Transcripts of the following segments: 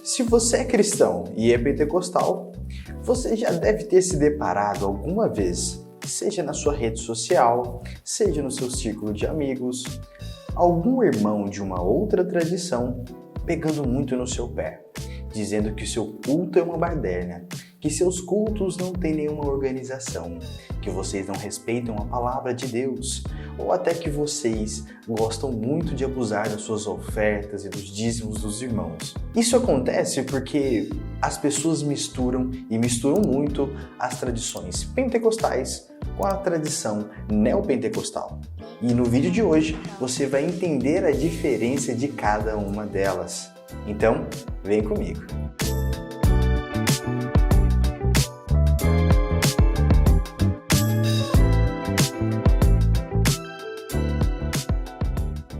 Se você é cristão e é pentecostal, você já deve ter se deparado alguma vez, seja na sua rede social, seja no seu círculo de amigos, algum irmão de uma outra tradição pegando muito no seu pé, dizendo que o seu culto é uma baderna, que seus cultos não têm nenhuma organização, que vocês não respeitam a palavra de Deus, ou até que vocês gostam muito de abusar das suas ofertas e dos dízimos dos irmãos. Isso acontece porque as pessoas misturam muito as tradições pentecostais com a tradição neopentecostal. E no vídeo de hoje você vai entender a diferença de cada uma delas. Então, vem comigo!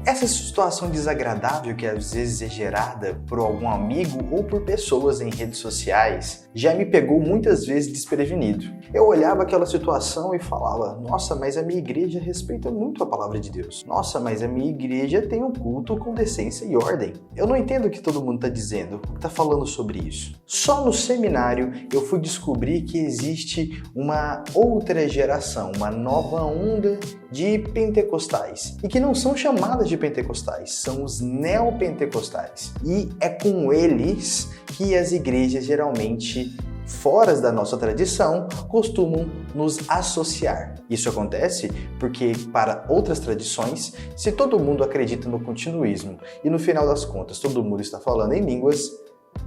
Essa situação desagradável que às vezes é gerada por algum amigo ou por pessoas em redes sociais já me pegou muitas vezes desprevenido. Eu olhava aquela situação e falava: nossa, mas a minha igreja respeita muito a palavra de Deus. Nossa, mas a minha igreja tem um culto com decência e ordem. Eu não entendo o que todo mundo está dizendo, está falando sobre isso. Só no seminário eu fui descobrir que existe uma outra geração, uma nova onda de pentecostais e que não são chamadas de pentecostais, são os neopentecostais. E é com eles que as igrejas geralmente fora da nossa tradição costumam nos associar. Isso acontece porque para outras tradições, se todo mundo acredita no continuismo e no final das contas todo mundo está falando em línguas,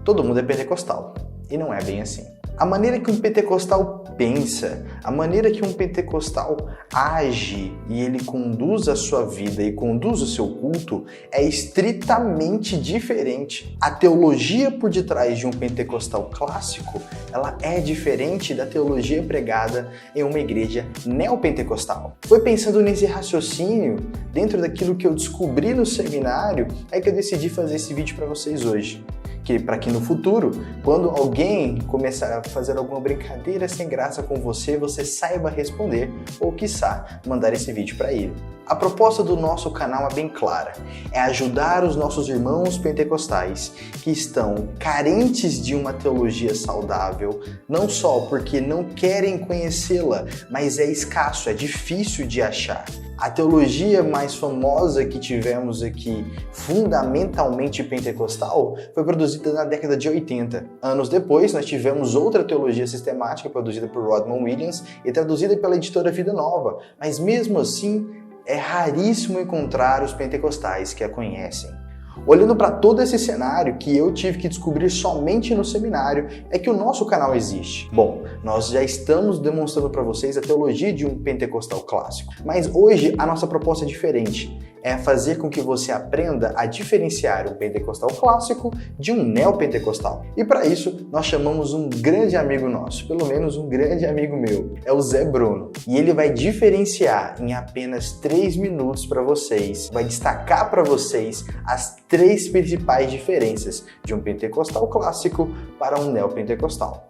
todo mundo é pentecostal. E não é bem assim. A maneira que um pentecostal pensa, a maneira que um pentecostal age e ele conduz a sua vida e conduz o seu culto é estritamente diferente. A teologia por detrás de um pentecostal clássico, ela é diferente da teologia pregada em uma igreja neopentecostal. Foi pensando nesse raciocínio, dentro daquilo que eu descobri no seminário, é que eu decidi fazer esse vídeo para vocês hoje. Para que no futuro, quando alguém começar a fazer alguma brincadeira sem graça com você, você saiba responder ou, quiçá, mandar esse vídeo para ele. A proposta do nosso canal é bem clara, é ajudar os nossos irmãos pentecostais que estão carentes de uma teologia saudável, não só porque não querem conhecê-la, mas é escasso, é difícil de achar. A teologia mais famosa que tivemos aqui, fundamentalmente pentecostal, foi produzida na década de 80. Anos depois, nós tivemos outra teologia sistemática produzida por Rodman Williams e traduzida pela editora Vida Nova, mas mesmo assim, é raríssimo encontrar os pentecostais que a conhecem. Olhando para todo esse cenário que eu tive que descobrir somente no seminário, é que o nosso canal existe. Bom, nós já estamos demonstrando para vocês a teologia de um pentecostal clássico, mas hoje a nossa proposta é diferente. É fazer com que você aprenda a diferenciar um pentecostal clássico de um neopentecostal. E para isso, nós chamamos um grande amigo nosso, pelo menos um grande amigo meu, é o Zé Bruno. E ele vai diferenciar em apenas 3 minutos para vocês, vai destacar para vocês as 3 principais diferenças de um pentecostal clássico para um neopentecostal.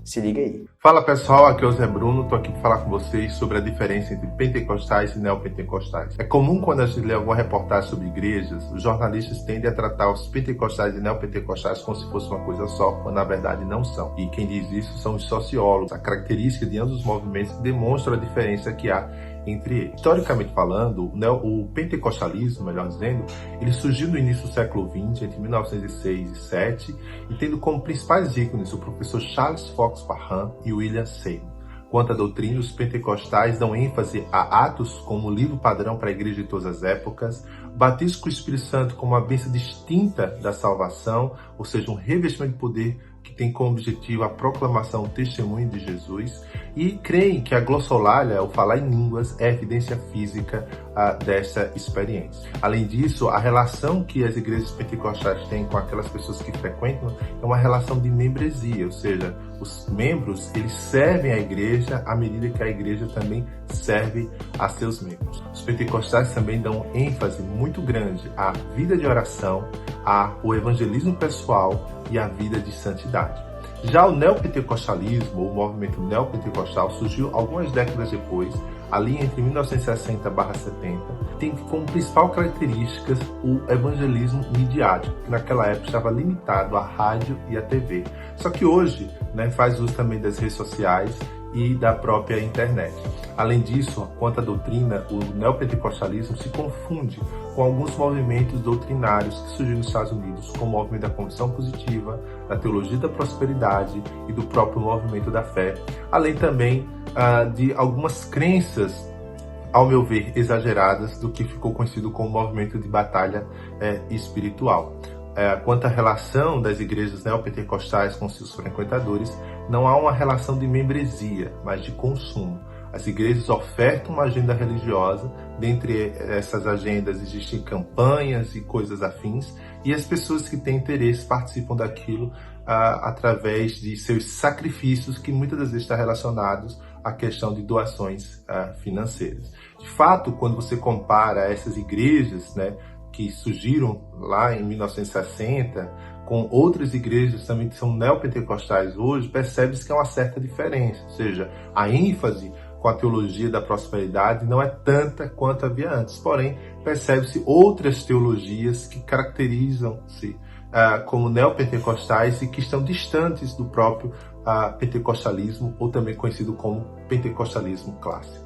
Se liga aí. Fala pessoal, aqui é o Zé Bruno, estou aqui para falar com vocês sobre a diferença entre pentecostais e neopentecostais. É comum quando a gente lê alguma reportagem sobre igrejas, os jornalistas tendem a tratar os pentecostais e neopentecostais como se fosse uma coisa só, quando na verdade não são. E quem diz isso são os sociólogos. A característica de ambos os movimentos demonstra a diferença que há entre eles. Historicamente falando, o pentecostalismo, melhor dizendo, ele surgiu no início do século XX, entre 1906 e 1907, e tendo como principais ícones o professor Charles Fox Parham e William Seymour. Quanto à doutrina, os pentecostais dão ênfase a Atos como livro padrão para a igreja de todas as épocas, batismo com o Espírito Santo como uma bênção distinta da salvação, ou seja, um revestimento de poder que tem como objetivo a proclamação, o testemunho de Jesus, e creem que a glossolalia, o falar em línguas, é a evidência física dessa experiência. Além disso, a relação que as igrejas pentecostais têm com aquelas pessoas que frequentam é uma relação de membresia, ou seja, os membros eles servem à igreja à medida que a igreja também serve a seus membros. Os pentecostais também dão ênfase muito grande à vida de oração, ao evangelismo pessoal e à vida de santidade. Já o neopentecostalismo, ou o movimento neopentecostal, surgiu algumas décadas depois, ali entre 1960-70, tem como principal característica o evangelismo midiático, que naquela época estava limitado à rádio e à TV. Só que hoje, faz uso também das redes sociais e da própria internet. Além disso, quanto à doutrina, o neopentecostalismo se confunde com alguns movimentos doutrinários que surgiram nos Estados Unidos, como o movimento da conversão positiva, da teologia da prosperidade e do próprio movimento da fé, além também de algumas crenças, ao meu ver, exageradas do que ficou conhecido como movimento de batalha espiritual. Quanto à relação das igrejas neopentecostais com seus frequentadores, não há uma relação de membresia, mas de consumo. As igrejas ofertam uma agenda religiosa, dentre essas agendas existem campanhas e coisas afins, e as pessoas que têm interesse participam daquilo através de seus sacrifícios, que muitas das vezes estão relacionados à questão de doações financeiras. De fato, quando você compara essas igrejas, que surgiram lá em 1960, com outras igrejas também que são neopentecostais hoje, percebe-se que há uma certa diferença, ou seja, a ênfase com a teologia da prosperidade não é tanta quanto havia antes, porém percebe-se outras teologias que caracterizam-se como neopentecostais e que estão distantes do próprio pentecostalismo, ou também conhecido como pentecostalismo clássico.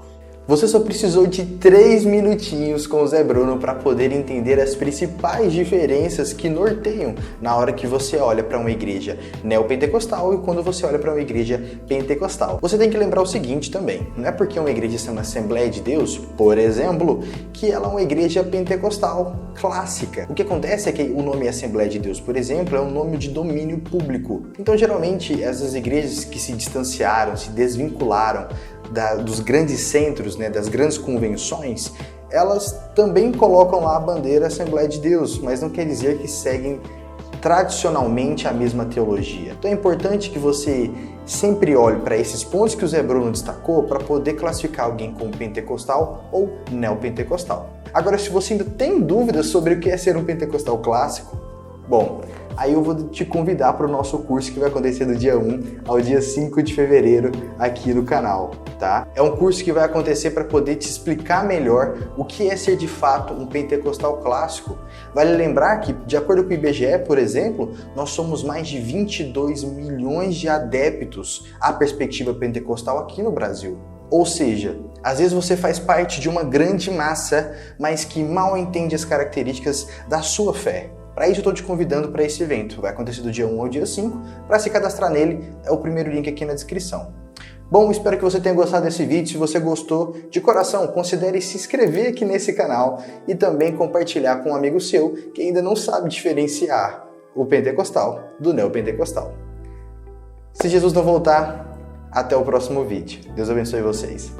Você só precisou de 3 minutinhos com o Zé Bruno para poder entender as principais diferenças que norteiam na hora que você olha para uma igreja neopentecostal e quando você olha para uma igreja pentecostal. Você tem que lembrar o seguinte também, não é porque uma igreja chama Assembleia de Deus, por exemplo, que ela é uma igreja pentecostal clássica. O que acontece é que o nome Assembleia de Deus, por exemplo, é um nome de domínio público. Então, geralmente, essas igrejas que se distanciaram, se desvincularam dos grandes centros, das grandes convenções, elas também colocam lá a bandeira Assembleia de Deus, mas não quer dizer que seguem tradicionalmente a mesma teologia. Então é importante que você sempre olhe para esses pontos que o Zé Bruno destacou para poder classificar alguém como pentecostal ou neopentecostal. Agora, se você ainda tem dúvidas sobre o que é ser um pentecostal clássico, bom, aí eu vou te convidar para o nosso curso que vai acontecer do dia 1 ao dia 5 de fevereiro aqui no canal, tá? É um curso que vai acontecer para poder te explicar melhor o que é ser de fato um pentecostal clássico. Vale lembrar que, de acordo com o IBGE, por exemplo, nós somos mais de 22 milhões de adeptos à perspectiva pentecostal aqui no Brasil. Ou seja, às vezes você faz parte de uma grande massa, mas que mal entende as características da sua fé. Para isso, eu estou te convidando para esse evento. Vai acontecer do dia 1 ao dia 5. Para se cadastrar nele, é o primeiro link aqui na descrição. Bom, espero que você tenha gostado desse vídeo. Se você gostou, de coração, considere se inscrever aqui nesse canal e também compartilhar com um amigo seu que ainda não sabe diferenciar o pentecostal do neopentecostal. Se Jesus não voltar, até o próximo vídeo. Deus abençoe vocês.